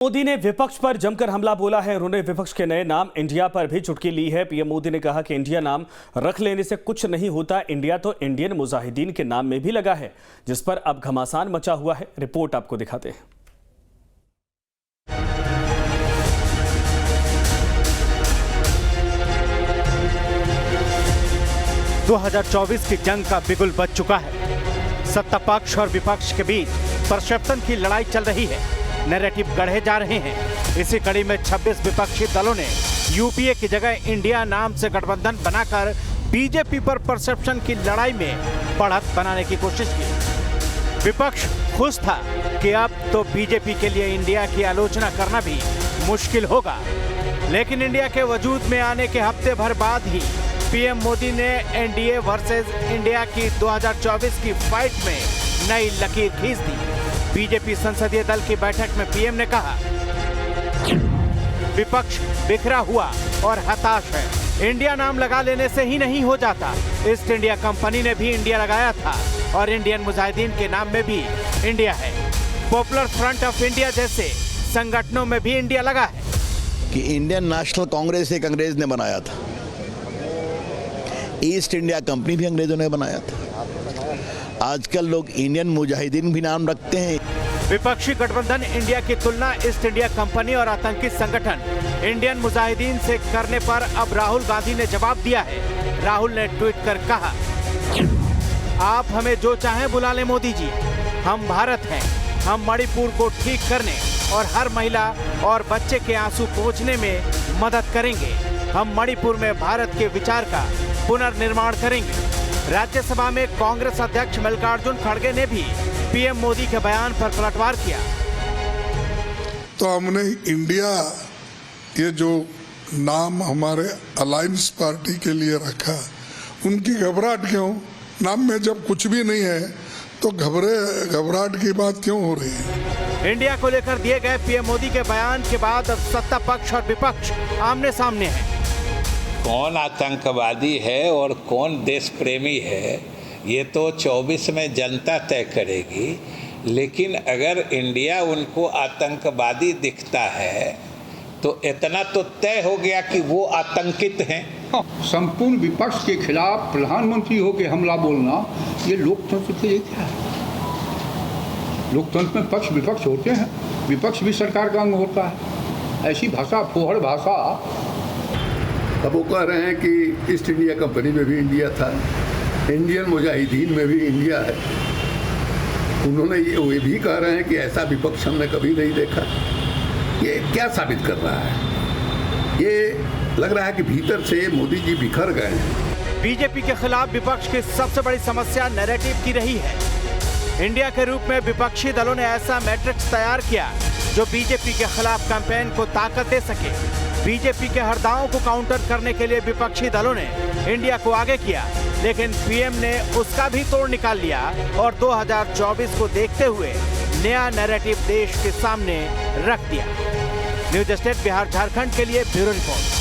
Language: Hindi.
मोदी ने विपक्ष पर जमकर हमला बोला है। उन्होंने विपक्ष के नए नाम इंडिया पर भी चुटकी ली है। पीएम मोदी ने कहा कि इंडिया नाम रख लेने से कुछ नहीं होता, इंडिया तो इंडियन मुजाहिदीन के नाम में भी लगा है, जिस पर अब घमासान मचा हुआ है। रिपोर्ट आपको दिखाते हैं। दो 2024 की जंग का बिगुल बज चुका है। सत्ता पक्ष और विपक्ष के बीच परसेप्शन की लड़ाई चल रही है। नैरेटिव गढ़े जा रहे हैं। इसी कड़ी में 26 विपक्षी दलों ने यूपीए की जगह इंडिया नाम से गठबंधन बनाकर बीजेपी पर परसेप्शन की लड़ाई में बढ़त बनाने की कोशिश की। विपक्ष खुश था कि अब तो बीजेपी के लिए इंडिया की आलोचना करना भी मुश्किल होगा, लेकिन इंडिया के वजूद में आने के हफ्ते भर बाद ही पीएम मोदी ने एनडीए वर्सेस इंडिया की 2024 की फाइट में नई लकीर खींच दी। बीजेपी संसदीय दल की बैठक में पीएम ने कहा, विपक्ष बिखरा हुआ और हताश है। इंडिया नाम लगा लेने से ही नहीं हो जाता। ईस्ट इंडिया कंपनी ने भी इंडिया लगाया था और इंडियन मुजाहिदीन के नाम में भी इंडिया है। पॉपुलर फ्रंट ऑफ इंडिया जैसे संगठनों में भी इंडिया लगा है। कि इंडियन नेशनल कांग्रेस एक अंग्रेज ने बनाया था, ईस्ट इंडिया कंपनी भी अंग्रेजों ने बनाया था। आजकल लोग इंडियन मुजाहिदीन भी नाम रखते हैं। विपक्षी गठबंधन इंडिया की तुलना ईस्ट इंडिया कंपनी और आतंकी संगठन इंडियन मुजाहिदीन से करने पर अब राहुल गांधी ने जवाब दिया है। राहुल ने ट्वीट कर कहा, आप हमें जो चाहें बुला लें मोदी जी, हम भारत हैं। हम मणिपुर को ठीक करने और हर महिला और बच्चे के आंसू पोंछने में मदद करेंगे। हम मणिपुर में भारत के विचार का पुनर्निर्माण करेंगे। राज्यसभा में कांग्रेस अध्यक्ष मल्लिकार्जुन खड़गे ने भी पीएम मोदी के बयान पर पलटवार किया। तो हमने इंडिया ये जो नाम हमारे अलायंस पार्टी के लिए रखा, उनकी घबराहट क्यों? नाम में जब कुछ भी नहीं है तो घबराहट की बात क्यों हो रही है? इंडिया को लेकर दिए गए पीएम मोदी के बयान के बाद अब सत्ता पक्ष और विपक्ष आमने सामने है। कौन आतंकवादी है और कौन देश प्रेमी है, ये तो 24 में जनता तय करेगी। लेकिन अगर इंडिया उनको आतंकवादी दिखता है तो इतना तो तय हो गया कि वो आतंकित हैं। संपूर्ण विपक्ष के खिलाफ प्रधानमंत्री होकर हमला बोलना, ये लोकतंत्र के लिए क्या है? लोकतंत्र में पक्ष विपक्ष होते हैं, विपक्ष भी सरकार का अंग होता है। ऐसी भाषा, फोहड़ भाषा। अब वो कह रहे हैं कि ईस्ट इंडिया कंपनी में भी इंडिया था, इंडियन मुजाहिदीन में भी इंडिया है। उन्होंने ये भी कह रहे हैं कि ऐसा विपक्ष हमने कभी नहीं देखा। ये क्या साबित कर रहा है? ये लग रहा है कि भीतर से मोदी जी बिखर गए हैं। बीजेपी के खिलाफ विपक्ष की सबसे बड़ी समस्या नैरेटिव की रही है। इंडिया के रूप में विपक्षी दलों ने ऐसा मैट्रिक्स तैयार किया जो बीजेपी के खिलाफ कैंपेन को ताकत दे सके। बीजेपी के हर दांव को काउंटर करने के लिए विपक्षी दलों ने इंडिया को आगे किया, लेकिन पीएम ने उसका भी तोड़ निकाल लिया और 2024 को देखते हुए नया नैरेटिव देश के सामने रख दिया। न्यूज स्टेट बिहार झारखंड के लिए ब्यूरो रिपोर्ट।